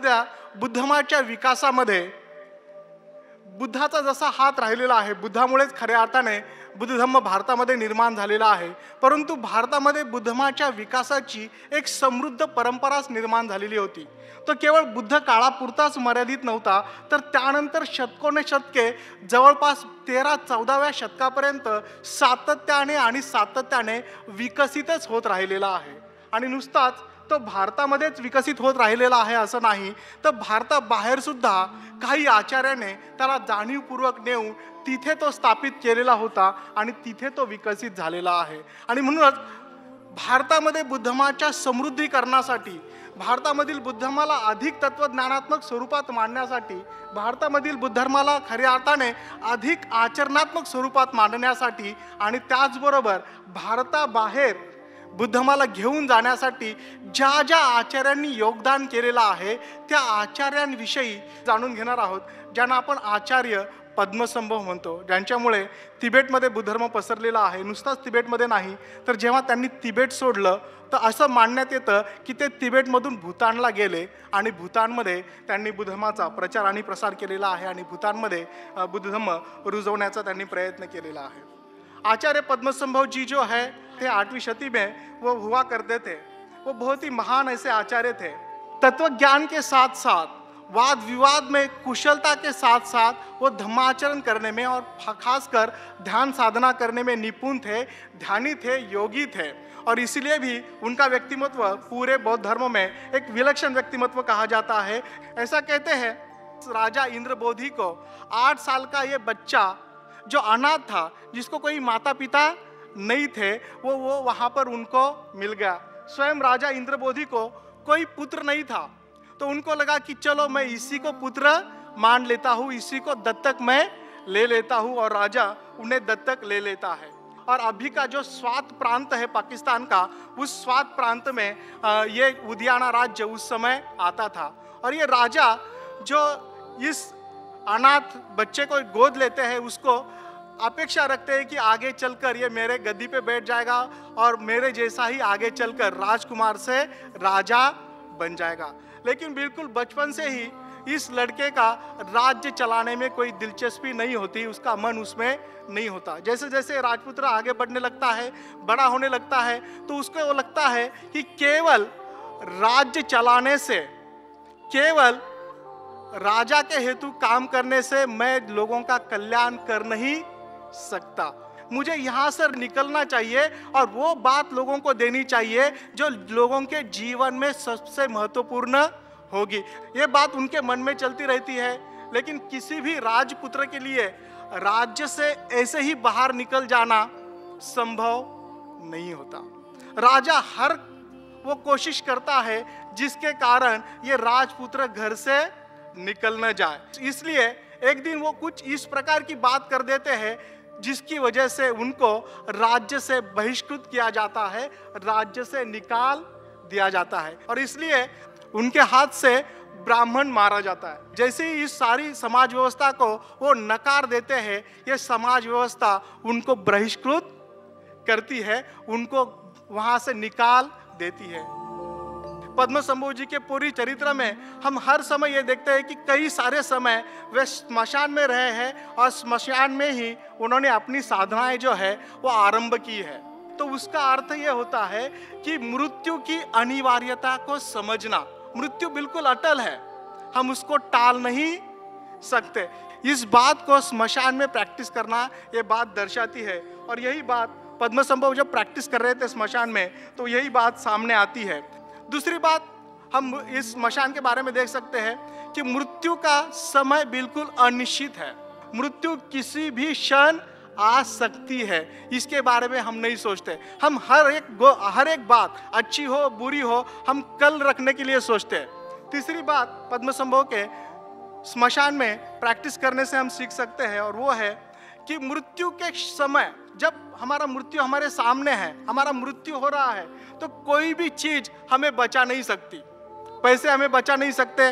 त्या बुद्धमाच्या विकासामध्ये बुद्धाचा जसा हात राहिलेला आहे, बुद्धामुळेच खऱ्या अर्थाने बुद्ध धम्म भारतामध्ये निर्माण झालेला आहे, परंतु भारतामध्ये बुद्धमाच्या विकासाची एक समृद्ध परंपराच निर्माण झालेली होती. तो केवळ बुद्ध काळापुरताच मर्यादित नव्हता, तर त्यानंतर शतकोने शतके जवळपास 13-14व्या शतकापर्यंत सातत्याने विकसितच होत राहिलेला आहे. आणि नुसताच तो भारतामध्येच विकसित होत राहिलेला आहे असं नाही, तर भारताबाहेर सुद्धा काही आचार्याने त्याला जाणीवपूर्वक नेऊन तिथे तो स्थापित केलेला होता आणि तिथे तो विकसित झालेला आहे. आणि म्हणूनच भारतामध्ये बुद्धमाच्या समृद्धीकरणासाठी, भारतामधील बुद्धधर्माला अधिक तत्वज्ञानात्मक स्वरूपात मांडण्यासाठी, भारतामधील बुद्धधर्माला खऱ्या अर्थाने अधिक आचरणात्मक स्वरूपात मांडण्यासाठी आणि त्याचबरोबर भारताबाहेर बुद्धधर्माला घेऊन जाण्यासाठी ज्या ज्या आचार्यांनी योगदान केलेलं आहे त्या आचार्यांविषयी जाणून घेणार आहोत, ज्यांना आपण आचार्य पद्मसंभव म्हणतो, ज्यांच्यामुळे तिबेटमध्ये बुद्धधर्म पसरलेला आहे. नुसताच तिबेटमध्ये नाही, तर जेव्हा त्यांनी तिबेट सोडलं तर असं मानण्यात येतं की ते तिबेटमधून भूतानला गेले आणि भूतानमध्ये त्यांनी बुद्धधर्माचा प्रचार आणि प्रसार केलेला आहे आणि भूतानमध्ये बुद्धधर्म रुजवण्याचा त्यांनी प्रयत्न केलेला आहे. आचार्य पद्मसंभव जी जो है थे 8वीं शती में वो हुआ करते थे. वो बहुत ही महान ऐसे आचार्य थे. तत्व ज्ञान के साथ साथ, वाद विवाद में कुशलता के साथ साथ वो धर्माचरण करने में और खासकर ध्यान साधना करने में निपुण थे, ध्यानी थे, योगी थे. और इसीलिए भी उनका व्यक्तिमत्व पूरे बौद्ध धर्म में एक विलक्षण व्यक्तिमत्व कहा जाता है. ऐसा कहते हैं राजा इंद्रबोधि को 8 साल का ये बच्चा जो अनाथ था, जिसको कोई माता पिता नहीं थे, वो वहाँ पर उनको मिल गया. स्वयं राजा इंद्रबोधि को कोई पुत्र नहीं था, तो उनको लगा कि चलो मैं इसी को पुत्र मान लेता हूँ, इसी को दत्तक मैं ले लेता हूँ, और राजा उन्हें दत्तक ले लेता है. और अभी का जो स्वात प्रांत है पाकिस्तान का, उस स्वात प्रांत में ये उदियाना राज्य उस समय आता था. और ये राजा जो इस अनाथ बच्चे को गोद लेते हैं, उसको अपेक्षा रखते हैं कि आगे चलकर ये मेरे गद्दी पे बैठ जाएगा और मेरे जैसा ही आगे चलकर राजकुमार से राजा बन जाएगा. लेकिन बिल्कुल बचपन से ही इस लड़के का राज्य चलाने में कोई दिलचस्पी नहीं होती, उसका मन उसमें नहीं होता. जैसे जैसे राजपुत्र आगे बढ़ने लगता है, बड़ा होने लगता है, तो उसको वो लगता है कि केवल राज्य चलाने से, केवल राजा के हेतु काम करने से मैं लोगों का कल्याण कर नहीं सकता. मुझे यहाँ से निकलना चाहिए और वो बात लोगों को देनी चाहिए जो लोगों के जीवन में सबसे महत्वपूर्ण होगी. ये बात उनके मन में चलती रहती है. लेकिन किसी भी राजपुत्र के लिए राज्य से ऐसे ही बाहर निकल जाना संभव नहीं होता. राजा हर वो कोशिश करता है जिसके कारण ये राजपुत्र घर से निकल न जाए. इसलिए एक दिन वो कुछ इस प्रकार की बात कर देते हैं जिसकी वजह से उनको राज्य से बहिष्कृत किया जाता है, राज्य से निकाल दिया जाता है, और इसलिए उनके हाथ से ब्राह्मण मारा जाता है. जैसे ही इस सारी समाज व्यवस्था को वो नकार देते हैं, ये समाज व्यवस्था उनको बहिष्कृत करती है, उनको वहां से निकाल देती है. पद्मसंभव जी के पूरी चरित्र में हम हर समय ये देखते हैं कि कई सारे समय वे स्मशान में रहे हैं और स्मशान में ही उन्होंने अपनी साधनाएं जो है वो आरंभ की है. तो उसका अर्थ ये होता है कि मृत्यु की अनिवार्यता को समझना. मृत्यु बिल्कुल अटल है, हम उसको टाल नहीं सकते. इस बात को स्मशान में प्रैक्टिस करना ये बात दर्शाती है. और यही बात पद्मसंभव जब प्रैक्टिस कर रहे थे स्मशान में, तो यही बात सामने आती है. दूसरी बात हम इस स्मशान के बारे में देख सकते हैं कि मृत्यु का समय बिल्कुल अनिश्चित है. मृत्यु किसी भी क्षण आ सकती है, इसके बारे में हम नहीं सोचते. हम हर एक बात अच्छी हो बुरी हो, हम कल रखने के लिए सोचते हैं. तीसरी बात पद्मसंभव के स्मशान में प्रैक्टिस करने से हम सीख सकते हैं, और वो है कि मृत्यु के समय, जब हमारा मृत्यु हमारे सामने है, हमारा मृत्यु हो रहा है, तो कोई भी चीज हमें बचा नहीं सकती. पैसे हमें बचा नहीं सकते,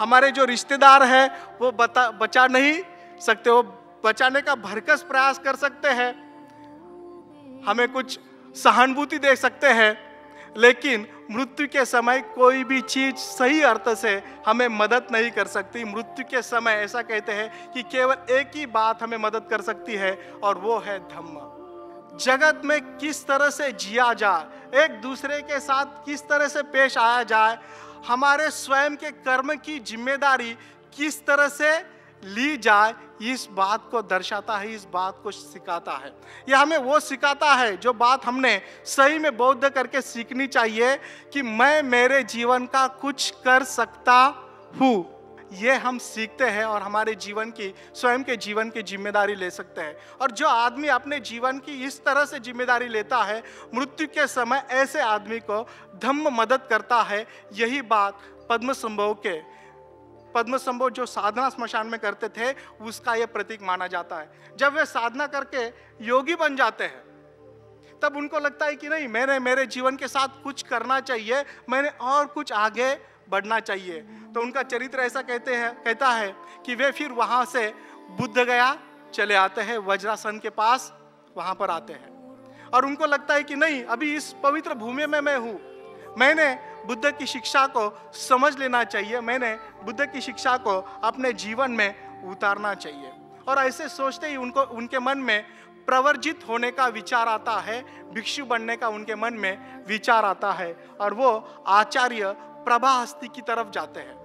हमारे जो रिश्तेदार हैं वो बचा नहीं सकते. वो बचाने का भरकस प्रयास कर सकते हैं, हमें कुछ सहानुभूति दे सकते हैं, लेकिन मृत्यु के समय कोई भी चीज सही अर्थ से हमें मदद नहीं कर सकती। मृत्यु के समय ऐसा कहते हैं कि केवल एक ही बात हमें मदद कर सकती है, और वो है धम्म। जगत में किस तरह से जिया जाए, एक दूसरे के साथ किस तरह से पेश आया जाए, हमारे स्वयं के कर्म की जिम्मेदारी किस तरह से ली जाए, इस बात को दर्शाता है, इस बात को सिखाता है। यह हमें वो सिखाता है जो बात हमने सही में बौद्ध करके सीखनी चाहिए कि मैं मेरे जीवन का कुछ कर सकता हूँ। ये हम सीखते हैं और हमारे जीवन की, स्वयं के जीवन की जिम्मेदारी ले सकते हैं। और जो आदमी अपने जीवन की इस तरह से जिम्मेदारी लेता है, मृत्यु के समय ऐसे आदमी को धम्म मदद करता है। यही बात पद्मसंभव जो साधना स्मशान में करते थे, उसका यह प्रतीक माना जाता है। जब वे साधना करके योगी बन जाते हैं, तब उनको लगता है कि नहीं, मैंने मेरे जीवन के साथ कुछ करना चाहिए, मैंने और कुछ आगे बढ़ना चाहिए। तो उनका चरित्र ऐसा कहता है कि वे फिर वहां से बुद्ध गया चले आते हैं, वज्रासन के पास वहां पर आते हैं, और उनको लगता है कि नहीं, अभी इस पवित्र भूमि में मैं हूं, मैंने बुद्ध की शिक्षा को समझ लेना चाहिए, मैंने बुद्ध की शिक्षा को अपने जीवन में उतारना चाहिए। और ऐसे सोचते ही उनके मन में प्रवर्जित होने का विचार आता है, भिक्षु बनने का उनके मन में विचार आता है, और वो आचार्य प्रभाहस्ती की तरफ जाते हैं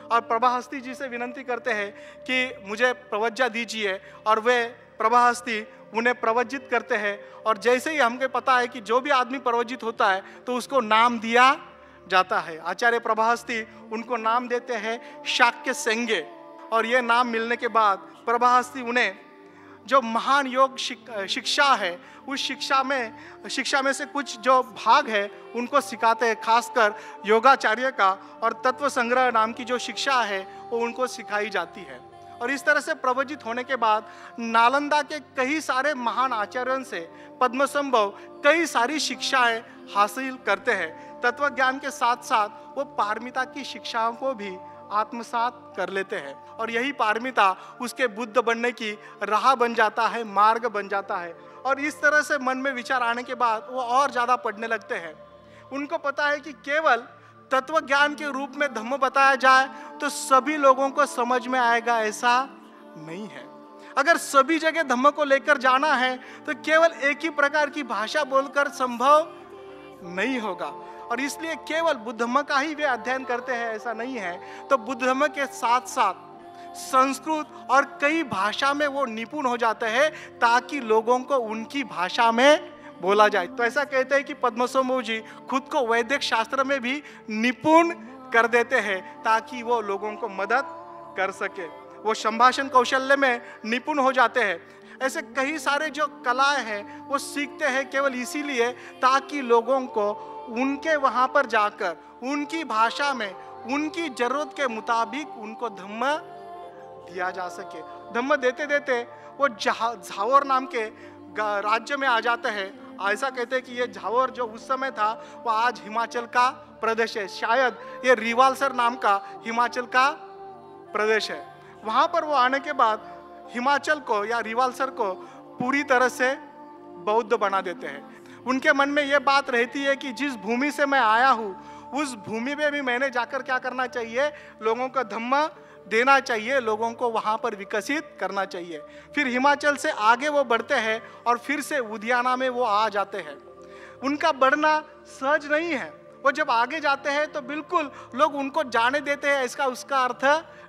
और प्रभाहस्ती जी से विनती करते हैं कि मुझे प्रवज्जा दीजिए। और वे प्रभाहस्ती उन्हें प्रवज्जित करते हैं, और जैसे ही हमको पता है कि जो भी आदमी प्रवज्जित होता है तो उसको नाम दिया जाता है। आचार्य प्रभाहस्ती उनको नाम देते हैं शाक्य सेंगे, और ये नाम मिलने के बाद प्रभाहस्ती उन्हें जो महान योग शिक्षा है, उस शिक्षा में से कुछ जो भाग है उनको सिखाते हैं, खासकर योगाचार्य का और तत्व संग्रह नाम की जो शिक्षा है वो उनको सिखाई जाती है। और इस तरह से प्रवजित होने के बाद नालंदा के कई सारे महान आचार्यों से पद्मसंभव कई सारी शिक्षाएं हासिल करते हैं। तत्व ज्ञान के साथ साथ वो पारमिता की शिक्षाओं को भी आत्मसात कर लेते हैं, और यही पारमिता उसके बुद्ध बनने की राह बन जाता है, मार्ग बन जाता है। और इस तरह से मन में विचार आने के बाद वो और ज़्यादा पढ़ने लगते हैं। उनको पता है कि केवल तत्व ज्ञान के रूप में धम्म बताया जाए तो सभी लोगों को समझ में आएगा, ऐसा नहीं है। अगर सभी जगह धम्म को लेकर जाना है तो केवल एक ही प्रकार की भाषा बोलकर संभव नहीं होगा, और इसलिए केवल बुद्ध धम्म का ही वे अध्ययन करते हैं, ऐसा नहीं है। तो बुद्ध धम्म के साथ साथ संस्कृत और कई भाषा में वो निपुण हो जाते हैं ताकि लोगों को उनकी भाषा में बोला जाए। तो ऐसा कहते हैं कि पद्मसंभव जी खुद को वैदिक शास्त्र में भी निपुण कर देते हैं ताकि वो लोगों को मदद कर सके। वो संभाषण कौशल्य में निपुण हो जाते हैं। ऐसे कई सारे जो कलाएं हैं वो सीखते हैं केवल इसीलिए ताकि लोगों को उनके वहां पर जाकर उनकी भाषा में उनकी जरूरत के मुताबिक उनको धम्म दिया जा सके। धम्म देते देते वो झावर नाम के राज्य में आ जाते हैं। ऐसा कहते हैं कि ये झावर जो उस समय था वो आज हिमाचल का प्रदेश है, शायद ये रिवालसर नाम का हिमाचल का प्रदेश है। वहां पर वो आने के बाद हिमाचल को या रिवालसर को पूरी तरह से बौद्ध बना देते हैं। उनके मन में ये बात रहती है कि जिस भूमि से मैं आया हूँ उस भूमि में भी मैंने जाकर क्या करना चाहिए, लोगों को धम्म देना चाहिए, लोगों को वहाँ पर विकसित करना चाहिए। फिर हिमाचल से आगे वो बढ़ते हैं और फिर से उदियाना में वो आ जाते हैं। उनका बढ़ना सहज नहीं है। वो जब आगे जाते हैं तो बिल्कुल लोग उनको जाने देते हैं, इसका उसका अर्थ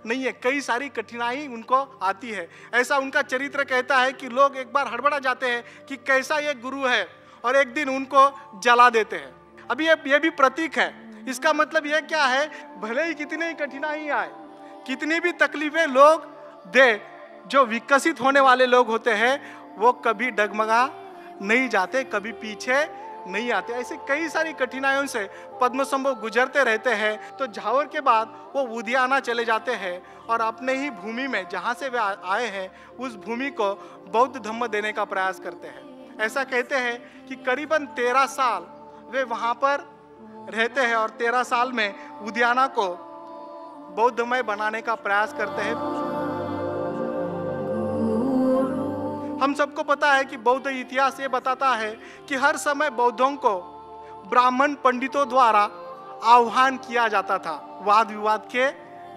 नहीं है। कई सारी कठिनाई उनको आती है। ऐसा उनका चरित्र कहता है कि लोग एक बार हड़बड़ा जाते हैं कि कैसा ये गुरु है, और एक दिन उनको जला देते हैं। अभी ये भी प्रतीक है। इसका मतलब ये क्या है, भले ही कितनी ही कठिनाई आए, कितनी भी तकलीफें लोग दे, जो विकसित होने वाले लोग होते हैं वो कभी डगमगा नहीं जाते, कभी पीछे नहीं आते। ऐसे कई सारी कठिनाइयों से पद्मसंभव गुजरते रहते हैं। तो झावर के बाद वो उदियाना चले जाते हैं और अपने ही भूमि में जहाँ से वे आए हैं उस भूमि को बौद्ध धम्म देने का प्रयास करते हैं। ऐसा कहते हैं कि करीबन 13 साल वे वहाँ पर रहते हैं और 13 साल में उदियाना को बौद्धमय बनाने का प्रयास करते हैं। हम सबको पता है कि बौद्ध इतिहास ये बताता है कि हर समय बौद्धों को ब्राह्मण पंडितों द्वारा आह्वान किया जाता था वाद विवाद के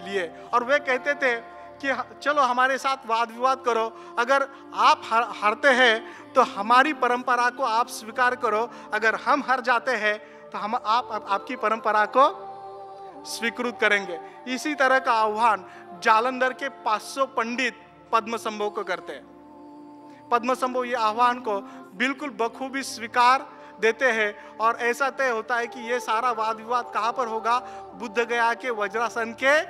लिए, और वे कहते थे कि चलो हमारे साथ वाद विवाद करो, अगर आप हारते हैं तो हमारी परंपरा को आप स्वीकार करो, अगर हम हार जाते हैं तो हम आपकी परंपरा को स्वीकृत करेंगे। इसी तरह का आह्वान जालंधर के 500 पंडित पद्मसंभव को करते हैं। पद्मसंभव ये आह्वान को बिल्कुल बखूबी स्वीकार देते हैं, और ऐसा तय होता है कि ये सारा वाद विवाद कहाँ पर होगा, बुद्ध गया के वज्रासन के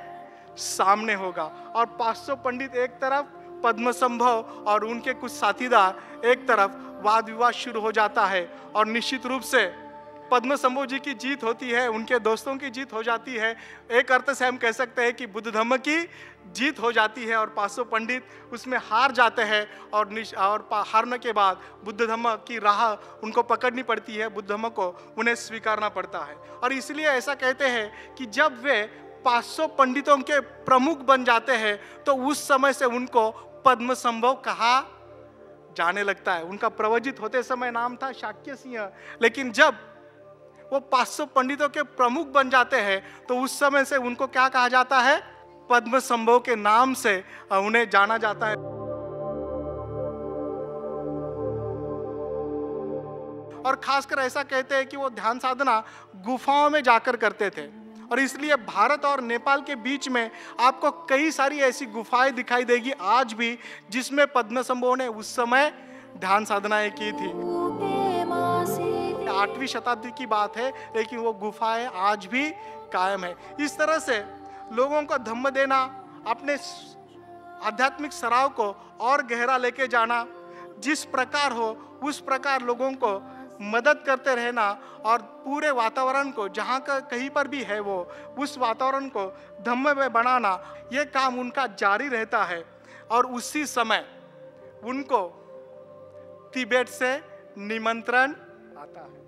सामने होगा। और 500 पंडित एक तरफ, पद्मसंभव और उनके कुछ साथीदार एक तरफ, वाद विवाद शुरू हो जाता है। और निश्चित रूप से पद्मसंभव जी की जीत होती है, उनके दोस्तों की जीत हो जाती है। एक अर्थ से हम कह सकते हैं कि बुद्ध धम्म की जीत हो जाती है, और 500 पंडित उसमें हार जाते हैं, और हारने के बाद बुद्ध धम्म की राह उनको पकड़नी पड़ती है, बुद्ध धम्म को उन्हें स्वीकारना पड़ता है। और इसलिए ऐसा कहते हैं कि जब वे 500 पंडितों के प्रमुख बन जाते हैं तो उस समय से उनको पद्मसंभव कहा जाने लगता है। उनका प्रवजित होते समय नाम था शाक्य सिंह, लेकिन जब वो 500 पंडितों के प्रमुख बन जाते हैं तो उस समय से उनको क्या कहा जाता है, पद्मसंभव के नाम से उन्हें जाना जाता है। और खासकर ऐसा कहते हैं कि वो ध्यान साधना गुफाओं में जाकर करते थे, और इसलिए भारत और नेपाल के बीच में आपको कई सारी ऐसी गुफाएं दिखाई देगी आज भी, जिसमें पद्मसंभव ने उस समय ध्यान साधनाएं की थी। 8वीं शताब्दी की बात है, लेकिन वो गुफाएं आज भी कायम है। इस तरह से लोगों को धम्म देना, अपने आध्यात्मिक सराव को और गहरा लेके जाना, जिस प्रकार हो उस प्रकार लोगों को मदद करते रहना, और पूरे वातावरण को जहाँ का कहीं पर भी है वो उस वातावरण को धम्म में बनाना, ये काम उनका जारी रहता है। और उसी समय उनको तिब्बत से निमंत्रण आता है।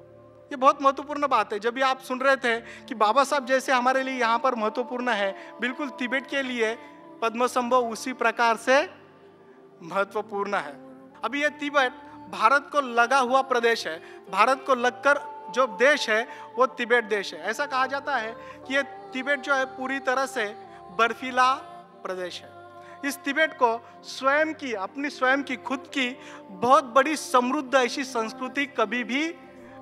ये बहुत महत्वपूर्ण बात है। जब भी आप सुन रहे थे कि बाबा साहब जैसे हमारे लिए यहाँ पर महत्वपूर्ण है, बिल्कुल तिब्बत के लिए पद्मसंभव उसी प्रकार से महत्वपूर्ण है। अभी ये तिब्बत भारत को लगा हुआ प्रदेश है, भारत को लगकर जो देश है वो तिब्बत देश है। ऐसा कहा जाता है कि ये तिब्बत जो है पूरी तरह से बर्फीला प्रदेश है। इस तिब्बत को स्वयं की, अपनी स्वयं की खुद की बहुत बड़ी समृद्ध ऐसी संस्कृति कभी भी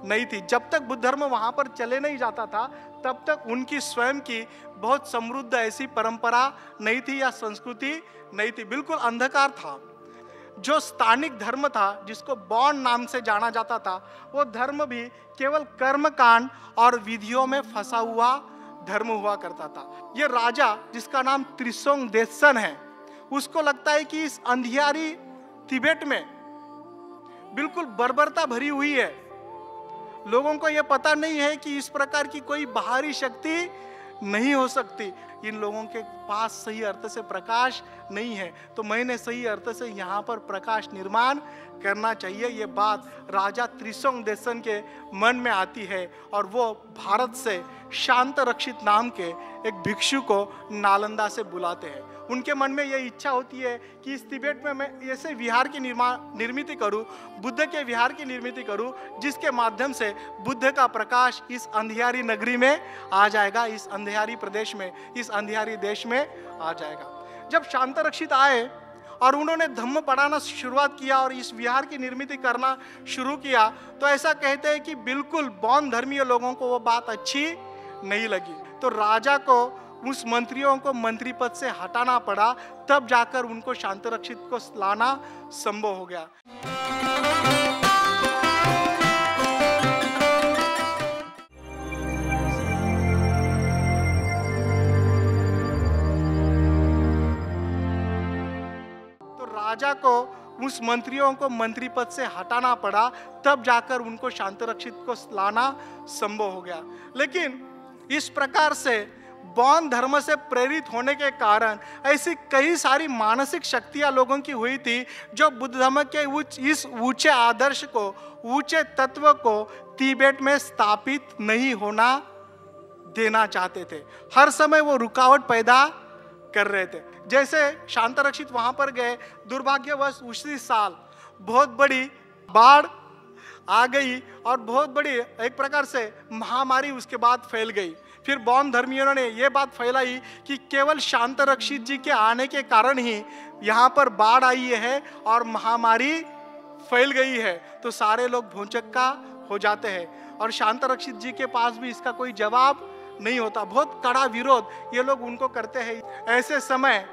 नहीं थी। जब तक बुद्ध धर्म वहां पर चले नहीं जाता था तब तक उनकी स्वयं की बहुत समृद्ध ऐसी परंपरा नहीं थी या संस्कृति नहीं थी, बिल्कुल अंधकार था। जो स्थानिक धर्म था, जिसको बौन नाम से जाना जाता था, वो धर्म भी केवल कर्मकांड और विधियों में फंसा हुआ धर्म हुआ करता था। ये राजा जिसका नाम त्रिसोंग देसन है, उसको लगता है कि इस अंधियारी तिब्बत में बिल्कुल बर्बरता भरी हुई है। लोगों को यह पता नहीं है कि इस प्रकार की कोई बाहरी शक्ति नहीं हो सकती। इन लोगों के पास सही अर्थ से प्रकाश नहीं है, तो मैंने सही अर्थ से यहाँ पर प्रकाश निर्माण करना चाहिए। ये बात राजा त्रिसोंग देसन के मन में आती है, और वो भारत से शांत रक्षित नाम के एक भिक्षु को नालंदा से बुलाते हैं। उनके मन में यह इच्छा होती है कि इस तिब्बत में मैं ऐसे विहार की निर्मित करूं, बुद्ध के विहार की निर्मित करूं, जिसके माध्यम से बुद्ध का प्रकाश इस अंधियारी नगरी में आ जाएगा, इस अंधियारी प्रदेश में, इस अंधियारी देश में आ जाएगा। जब शांत रक्षित आए और उन्होंने धम्म पढ़ाना शुरुआत किया और इस विहार की निर्मित करना शुरू किया, तो ऐसा कहते हैं कि बिल्कुल बौद्ध धर्मीय लोगों को वो बात अच्छी नहीं लगी। तो राजा को उस मंत्रियों को मंत्री पद से हटाना पड़ा, तब जाकर उनको शांत रक्षित को लाना संभव हो गया। तो राजा को उस मंत्रियों को मंत्री पद से हटाना पड़ा, तब जाकर उनको शांत रक्षित को लाना संभव हो गया। लेकिन इस प्रकार से बौद्ध धर्म से प्रेरित होने के कारण ऐसी कई सारी मानसिक शक्तियां लोगों की हुई थी, जो बुद्ध धर्म के इस ऊंचे आदर्श को, ऊंचे तत्व को तिब्बत में स्थापित नहीं होना देना चाहते थे। हर समय वो रुकावट पैदा कर रहे थे। जैसे शांत रक्षित वहां पर गए, दुर्भाग्यवश उसी साल बहुत बड़ी बाढ़ आ गई और बहुत बड़ी एक प्रकार से महामारी उसके बाद फैल गई। फिर बौद्ध धर्मियों ने यह बात फैलाई कि केवल शांतरक्षित जी के आने के कारण ही यहाँ पर बाढ़ आई है और महामारी फैल गई है, तो सारे लोग भौचक्का हो जाते हैं। और शांतरक्षित जी के पास भी इसका कोई जवाब नहीं होता, बहुत कड़ा विरोध ये लोग उनको करते हैं। ऐसे समय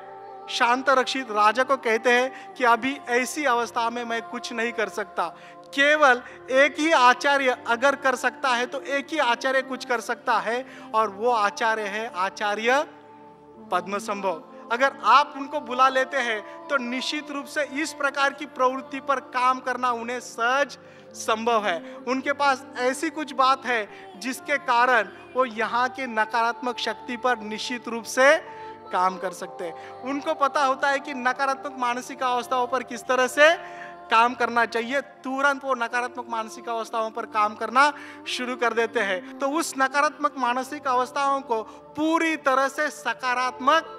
शांतरक्षित राजा को कहते हैं कि अभी ऐसी अवस्था में मैं कुछ नहीं कर सकता, केवल एक ही आचार्य अगर कर सकता है तो एक ही आचार्य कुछ कर सकता है, और वो आचार्य है आचार्य पद्मसंभव। अगर आप उनको बुला लेते हैं तो निश्चित रूप से इस प्रकार की प्रवृत्ति पर काम करना उन्हें सहज संभव है। उनके पास ऐसी कुछ बात है जिसके कारण वो यहाँ के नकारात्मक शक्ति पर निश्चित रूप से काम कर सकते हैं। उनको पता होता है कि नकारात्मक मानसिक अवस्थाओं पर किस तरह से काम करना चाहिए, तुरंत वो नकारात्मक मानसिक अवस्थाओं पर काम करना शुरू कर देते हैं। तो उस नकारात्मक मानसिक अवस्थाओं को पूरी तरह से सकारात्मक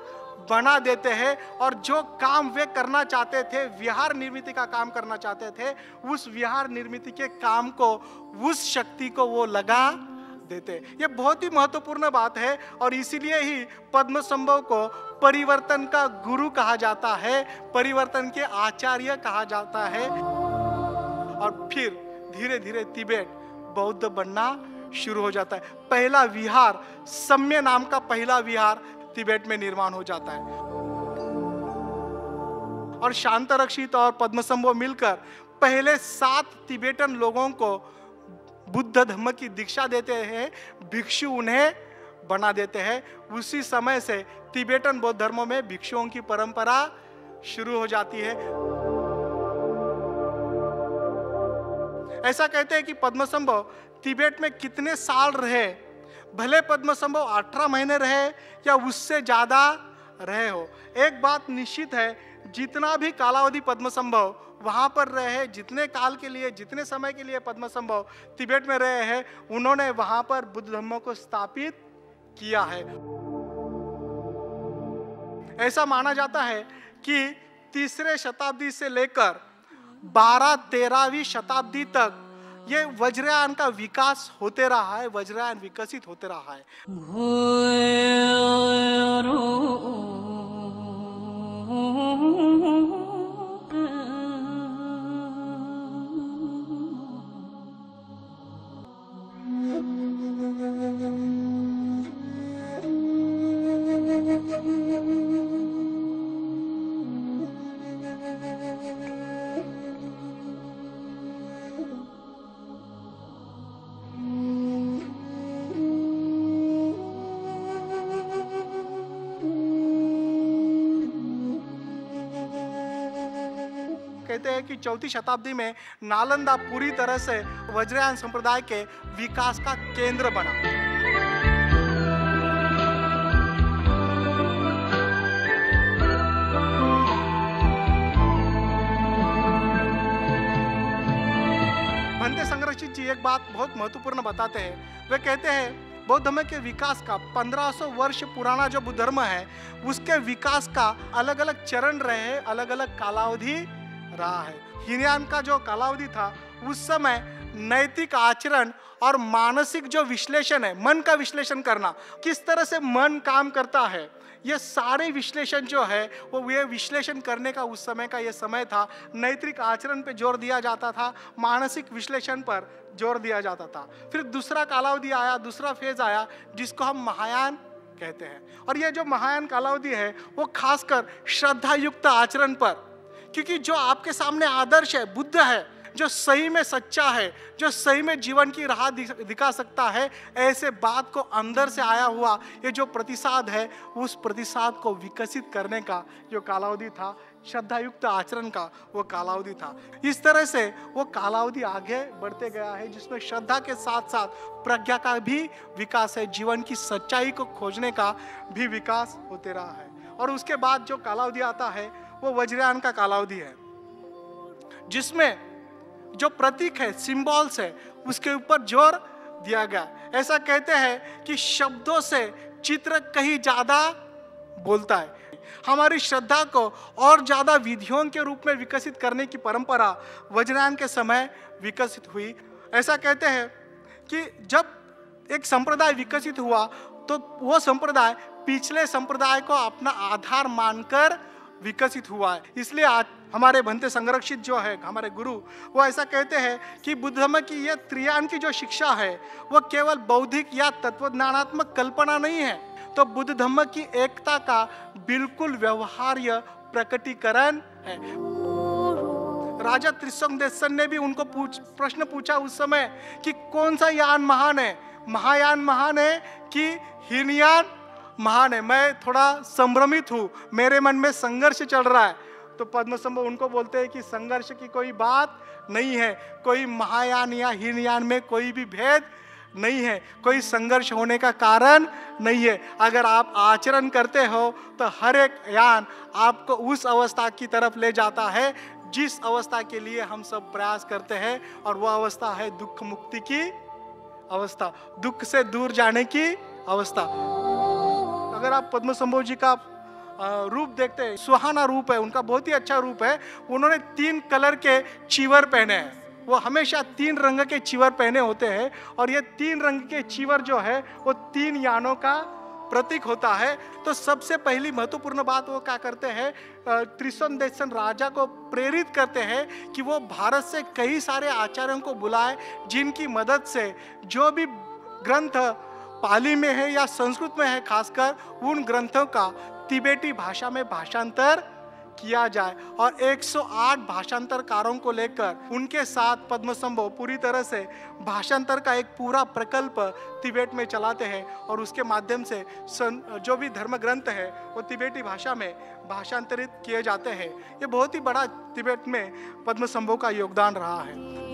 बना देते हैं, और जो काम वे करना चाहते थे, विहार निर्मित का काम करना चाहते थे, उस विहार निर्मित के काम को, उस शक्ति को वो लगा देते। ये बहुत ही महत्वपूर्ण बात है, और इसीलिए ही पद्मसंभव को परिवर्तन का गुरु कहा जाता है, परिवर्तन के आचार्य कहा जाता है। और फिर धीरे धीरे तिब्बत बौद्ध बनना शुरू हो जाता है। पहला विहार, सम्य नाम का पहला विहार तिब्बत में निर्माण हो जाता है, और शांतरक्षित और पद्मसंभव मिलकर पहले 7 तिब्बतन लोगों को बुद्ध धर्म की दीक्षा देते हैं, भिक्षु उन्हें बना देते हैं। उसी समय से तिब्बतन बौद्ध धर्मों में भिक्षुओं की परंपरा शुरू हो जाती है। ऐसा कहते हैं कि पद्मसंभव तिब्बत में कितने साल रहे, भले पद्मसंभव 18 महीने रहे या उससे ज्यादा रहे हो, एक बात निश्चित है, जितना भी कालावधि पद्मसंभव वहां पर रहे, जितने काल के लिए, जितने समय के लिए पद्मसंभव तिब्बत में रहे हैं, उन्होंने वहां पर बुद्ध धर्म को स्थापित किया है। ऐसा माना जाता है कि 3रे शताब्दी से लेकर 12-13वीं शताब्दी तक ये वज्रयान का विकास होते रहा है, वज्रयान विकसित होते रहा है। कहते हैं कि 4वीं शताब्दी में नालंदा पूरी तरह से वज्रयान संप्रदाय के विकास का केंद्र बना। भंते संरक्षित जी एक बात बहुत महत्वपूर्ण बताते हैं। वे कहते हैं बौद्ध धर्म के विकास का 1500 वर्ष पुराना जो बुद्ध धर्म है, उसके विकास का अलग अलग चरण रहे, अलग अलग कालावधि रहा है। हीनयान का जो कालावधि था, उस समय नैतिक आचरण और मानसिक जो विश्लेषण है, मन का विश्लेषण करना, किस तरह से मन काम करता है, ये सारे विश्लेषण जो है वो ये विश्लेषण करने का उस समय का ये समय था। नैतिक आचरण पे जोर दिया जाता था, मानसिक विश्लेषण पर जोर दिया जाता था। फिर दूसरा कालावधि आया, दूसरा फेज आया, जिसको हम महायान कहते हैं। और ये जो महायान कालावधि है वो खासकर श्रद्धा युक्त आचरण पर, क्योंकि जो आपके सामने आदर्श है, बुद्ध है, जो सही में सच्चा है, जो सही में जीवन की राह दिखा सकता है, ऐसे बात को अंदर से आया हुआ ये जो प्रतिसाद है, उस प्रतिसाद को विकसित करने का जो कालावधि था, श्रद्धायुक्त आचरण का वो कालावधि था। इस तरह से वो कालावधि आगे बढ़ते गया है, जिसमें श्रद्धा के साथ साथ प्रज्ञा का भी विकास है, जीवन की सच्चाई को खोजने का भी विकास होते रहा है। और उसके बाद जो कालावधि आता है वो वज्रयान का कालावधि है, जिसमें जो प्रतीक है, सिंबल्स है, उसके ऊपर जोर दिया गया। ऐसा कहते हैं कि शब्दों से चित्र कहीं ज्यादा बोलता है। हमारी श्रद्धा को और ज़्यादा विधियों के रूप में विकसित करने की परंपरा वज्रयान के समय विकसित हुई। ऐसा कहते हैं कि जब एक संप्रदाय विकसित हुआ तो वो संप्रदाय पिछले संप्रदाय को अपना आधार मानकर विकसित हुआ है। इसलिए आज हमारे भंते संरक्षित जो है हमारे गुरु, वो ऐसा कहते हैं कि बुद्ध धर्म की यह त्रियान की जो शिक्षा है वो केवल बौद्धिक या तत्वज्ञानात्मक कल्पना नहीं है, तो बुद्ध धर्म की एकता का बिल्कुल व्यवहार्य प्रकटीकरण है। राजा त्रिशंकदेशन ने भी उनको प्रश्न पूछा उस समय कि कौन सा यान महान है, महायान महान है कि हीनयान महान है। मैं थोड़ा संभ्रमित हूँ, मेरे मन में संघर्ष चल रहा है। तो पद्मसंभव उनको बोलते हैं कि संघर्ष की कोई बात नहीं है, कोई महायान या हीनयान में कोई भी भेद नहीं है, कोई संघर्ष होने का कारण नहीं है। अगर आप आचरण करते हो तो हर एक यान आपको उस अवस्था की तरफ ले जाता है जिस अवस्था के लिए हम सब प्रयास करते हैं, और वो अवस्था है दुख मुक्ति की अवस्था, दुख से दूर जाने की अवस्था। अगर आप पद्मसंभव जी का रूप देखते हैं, सुहाना रूप है उनका, बहुत ही अच्छा रूप है। उन्होंने 3 कलर के चीवर पहने हैं, वो हमेशा 3 रंग के चीवर पहने होते हैं, और ये 3 रंग के चीवर जो है वो 3 यानों का प्रतीक होता है। तो सबसे पहली महत्वपूर्ण बात वो क्या करते हैं, त्रिशंकदेशन राजा को प्रेरित करते हैं कि वो भारत से कई सारे आचार्यों को बुलाए, जिनकी मदद से जो भी ग्रंथ पाली में है या संस्कृत में है खासकर, उन ग्रंथों का तिबेटी भाषा में भाषांतर किया जाए। और 108 भाषांतरकारों को लेकर उनके साथ पद्मसंभव पूरी तरह से भाषांतर का एक पूरा प्रकल्प तिबेट में चलाते हैं, और उसके माध्यम से जो भी धर्म ग्रंथ है वो तिबेटी भाषा में भाषांतरित किए जाते हैं। ये बहुत ही बड़ा तिबेट में पद्मसंभव का योगदान रहा है।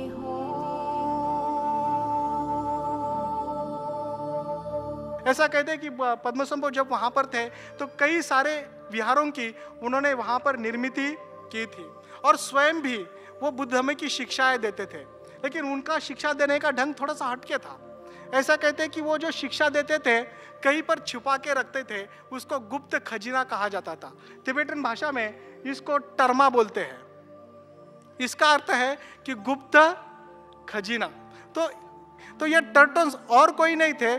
ऐसा कहते हैं कि पद्मसंभव जब वहाँ पर थे तो कई सारे विहारों की उन्होंने वहाँ पर निर्मित की थी, और स्वयं भी वो बुद्ध धर्म की शिक्षाएं देते थे, लेकिन उनका शिक्षा देने का ढंग थोड़ा सा हटके था। ऐसा कहते हैं कि वो जो शिक्षा देते थे कहीं पर छुपा के रखते थे, उसको गुप्त खजीना कहा जाता था। तिबेटन भाषा में इसको टर्मा बोलते हैं, इसका अर्थ है कि गुप्त खजीना। तो ये टर्टन्स और कोई नहीं थे,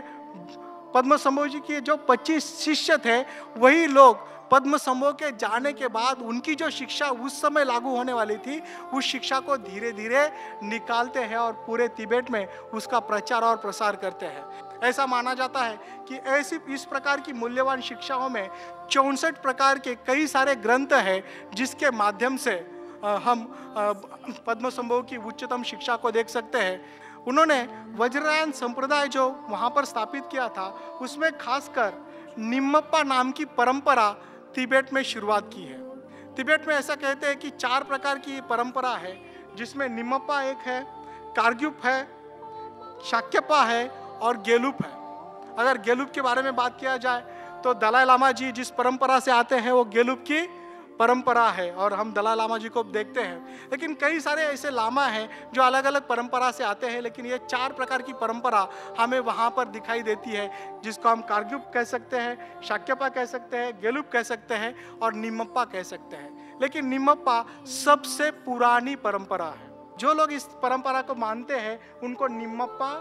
पद्मसंभव जी के जो 25 शिष्य थे वही लोग पद्मसंभव के जाने के बाद उनकी जो शिक्षा उस समय लागू होने वाली थी, उस शिक्षा को धीरे धीरे निकालते हैं और पूरे तिब्बत में उसका प्रचार और प्रसार करते हैं। ऐसा माना जाता है कि ऐसी इस प्रकार की मूल्यवान शिक्षाओं में 64 प्रकार के कई सारे ग्रंथ हैं, जिसके माध्यम से हम पद्मसंभव की उच्चतम शिक्षा को देख सकते हैं। उन्होंने वज्रयान संप्रदाय जो वहाँ पर स्थापित किया था, उसमें खासकर निम्मप्पा नाम की परंपरा तिब्बत में शुरुआत की है। तिब्बत में ऐसा कहते हैं कि 4 प्रकार की परंपरा है, जिसमें निम्मप्पा एक है, कारग्युप है, शाक्यपा है और गेलुप है। अगर गेलुप के बारे में बात किया जाए तो दलाई लामा जी जिस परंपरा से आते हैं वो गेलुप की परंपरा है, और हम दलाई लामा जी को देखते हैं। लेकिन कई सारे ऐसे लामा हैं जो अलग अलग परंपरा से आते हैं, लेकिन ये 4 प्रकार की परंपरा हमें वहाँ पर दिखाई देती है, जिसको हम कारग्युप कह सकते हैं, शाक्यपा कह सकते हैं, गेलुप कह सकते हैं और निम्मप्पा कह सकते हैं। लेकिन निम्मप्पा सबसे पुरानी परंपरा है। जो लोग इस परंपरा को मानते हैं उनको निम्मप्पा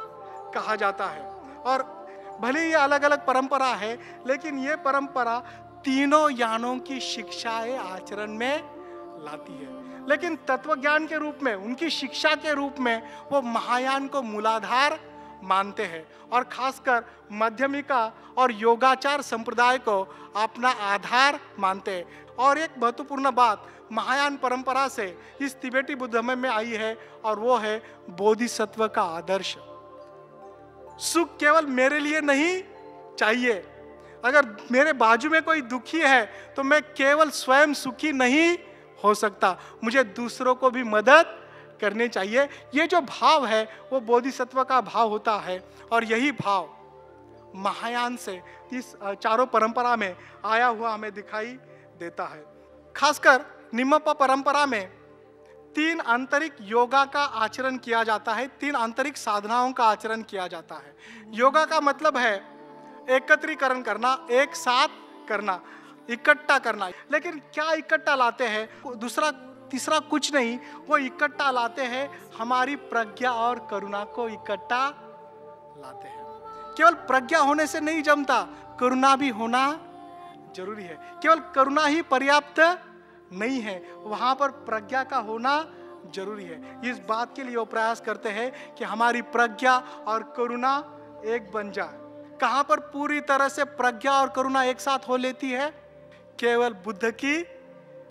कहा जाता है। और भले ही अलग अलग परंपरा है, लेकिन ये परंपरा तीनों यानों की शिक्षाएं आचरण में लाती है। लेकिन तत्वज्ञान के रूप में, उनकी शिक्षा के रूप में वो महायान को मूलाधार मानते हैं, और खासकर मध्यमिका और योगाचार संप्रदाय को अपना आधार मानते हैं। और एक महत्वपूर्ण बात महायान परंपरा से इस तिब्बती बुद्ध धर्म में आई है, और वो है बोधिसत्व का आदर्श। सुख केवल मेरे लिए नहीं चाहिए। अगर मेरे बाजू में कोई दुखी है तो मैं केवल स्वयं सुखी नहीं हो सकता, मुझे दूसरों को भी मदद करनी चाहिए। ये जो भाव है वो बोधिसत्व का भाव होता है, और यही भाव महायान से इस 4 परंपरा में आया हुआ हमें दिखाई देता है। खासकर निम्मप्पा परंपरा में 3 आंतरिक योगा का आचरण किया जाता है, 3 आंतरिक साधनाओं का आचरण किया जाता है। योगा का मतलब है एकत्रीकरण करना, एक साथ करना। इकट्ठा करना। लेकिन क्या इकट्ठा लाते हैं? दूसरा तीसरा कुछ नहीं, वो इकट्ठा लाते हैं हमारी प्रज्ञा और करुणा को इकट्ठा लाते हैं। केवल प्रज्ञा होने से नहीं जमता, करुणा भी होना जरूरी है। केवल करुणा ही पर्याप्त नहीं है, वहां पर प्रज्ञा का होना जरूरी है। इस बात के लिए वो प्रयास करते हैं कि हमारी प्रज्ञा और करुणा एक बन जाए। कहां पर पूरी तरह से प्रज्ञा और करुणा एक साथ हो लेती है? केवल बुद्ध की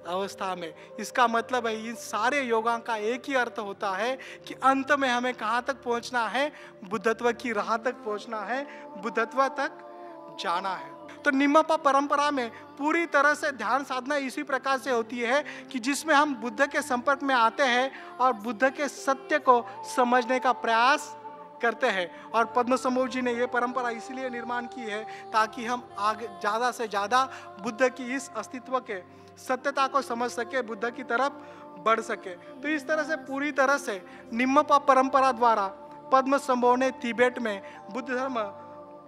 अवस्था में। इसका मतलब है इन सारे योगा का एक ही अर्थ होता है कि अंत में हमें कहां तक पहुंचना है? बुद्धत्व की राह तक पहुंचना है, बुद्धत्व तक जाना है। तो निम्मप्पा परंपरा में पूरी तरह से ध्यान साधना इसी प्रकार से होती है कि जिसमें हम बुद्ध के संपर्क में आते हैं और बुद्ध के सत्य को समझने का प्रयास करते हैं। और पद्मसंभव जी ने ये परंपरा इसलिए निर्माण की है ताकि हम आगे ज़्यादा से ज़्यादा बुद्ध की इस अस्तित्व के सत्यता को समझ सके, बुद्ध की तरफ बढ़ सके। तो इस तरह से पूरी तरह से निम्मप्पा परंपरा द्वारा पद्मसंभव ने तिब्बत में बुद्ध धर्म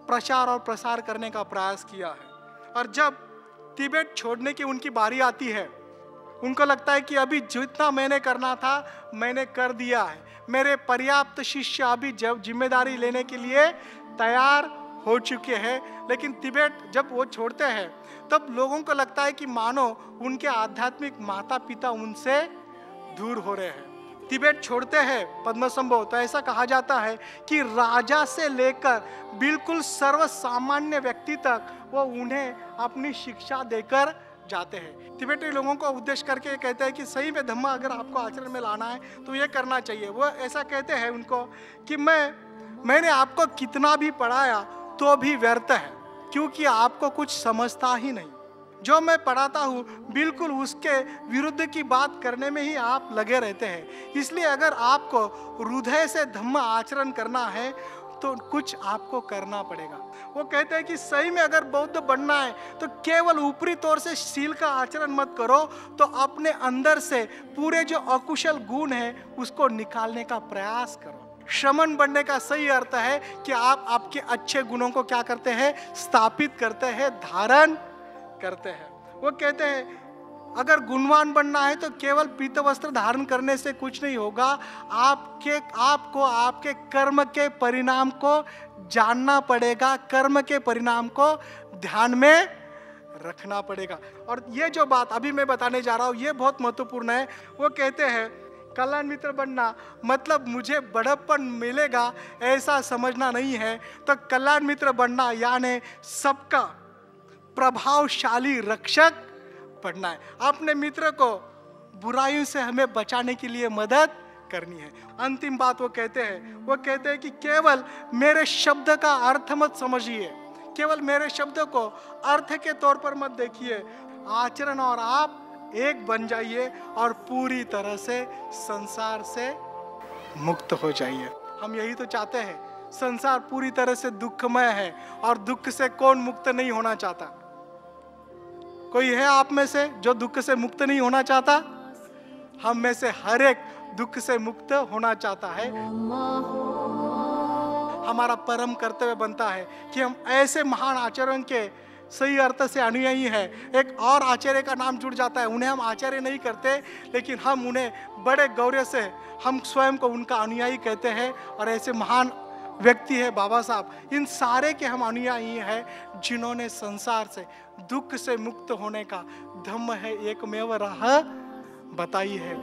प्रचार और प्रसार करने का प्रयास किया है। और जब तिब्बत छोड़ने की उनकी बारी आती है, उनको लगता है कि अभी जितना मैंने करना था मैंने कर दिया है, मेरे पर्याप्त शिष्य अभी जब जिम्मेदारी लेने के लिए तैयार हो चुके हैं। लेकिन तिब्बत जब वो छोड़ते हैं तब लोगों को लगता है कि मानो उनके आध्यात्मिक माता पिता उनसे दूर हो रहे हैं। तिब्बत छोड़ते हैं पद्मसंभव तो ऐसा कहा जाता है कि राजा से लेकर बिल्कुल सर्वसामान्य व्यक्ति तक वो उन्हें अपनी शिक्षा देकर जाते हैं। तिब्बती लोगों को उद्देश्य करके कहते हैं कि सही में धम्म अगर आपको आचरण में लाना है तो ये करना चाहिए। वो ऐसा कहते हैं उनको कि मैंने आपको कितना भी पढ़ाया तो भी व्यर्थ है, क्योंकि आपको कुछ समझता ही नहीं। जो मैं पढ़ाता हूँ बिल्कुल उसके विरुद्ध की बात करने में ही आप लगे रहते हैं। इसलिए अगर आपको हृदय से धम्म आचरण करना है तो कुछ आपको करना पड़ेगा। वो कहते हैं कि सही में अगर बौद्ध बनना है तो केवल ऊपरी तौर से शील का आचरण मत करो, तो अपने अंदर से पूरे जो अकुशल गुण हैं उसको निकालने का प्रयास करो। श्रमण बनने का सही अर्थ है कि आप आपके अच्छे गुणों को क्या करते हैं? स्थापित करते हैं, धारण करते हैं। वो कहते हैं अगर गुणवान बनना है तो केवल पीत वस्त्र धारण करने से कुछ नहीं होगा, आपको आपके कर्म के परिणाम को जानना पड़ेगा, कर्म के परिणाम को ध्यान में रखना पड़ेगा। और ये जो बात अभी मैं बताने जा रहा हूँ ये बहुत महत्वपूर्ण है। वो कहते हैं कल्याण मित्र बनना मतलब मुझे बड़प्पन मिलेगा ऐसा समझना नहीं है। तो कल्याण मित्र बनना यानी सबका प्रभावशाली रक्षक बनना है। अपने मित्र को बुराइयों से हमें बचाने के लिए मदद करनी है। अंतिम बात वो कहते हैं कि केवल मेरे शब्द का अर्थ मत समझिए, केवल मेरे शब्द को अर्थ के तौर पर मत देखिए, आचरण और आप एक बन जाइए और पूरी तरह से संसार से मुक्त हो जाइए। हम यही तो चाहते हैं। संसार पूरी तरह से दुखमय है और दुख से कौन मुक्त नहीं होना चाहता? कोई है आप में से जो दुख से मुक्त नहीं होना चाहता? हम में से हर एक दुख से मुक्त होना चाहता है। हमारा परम कर्तव्य बनता है कि हम ऐसे महान आचरण के सही अर्थ से अनुयायी है। एक और आचार्य का नाम जुड़ जाता है, उन्हें हम आचार्य नहीं करते लेकिन हम उन्हें बड़े गौरव से हम स्वयं को उनका अनुयायी कहते हैं। और ऐसे महान व्यक्ति है बाबा साहब, इन सारे के हम अनुयायी हैं जिन्होंने संसार से दुख से मुक्त होने का धम्म है एकमेव राह बताई है।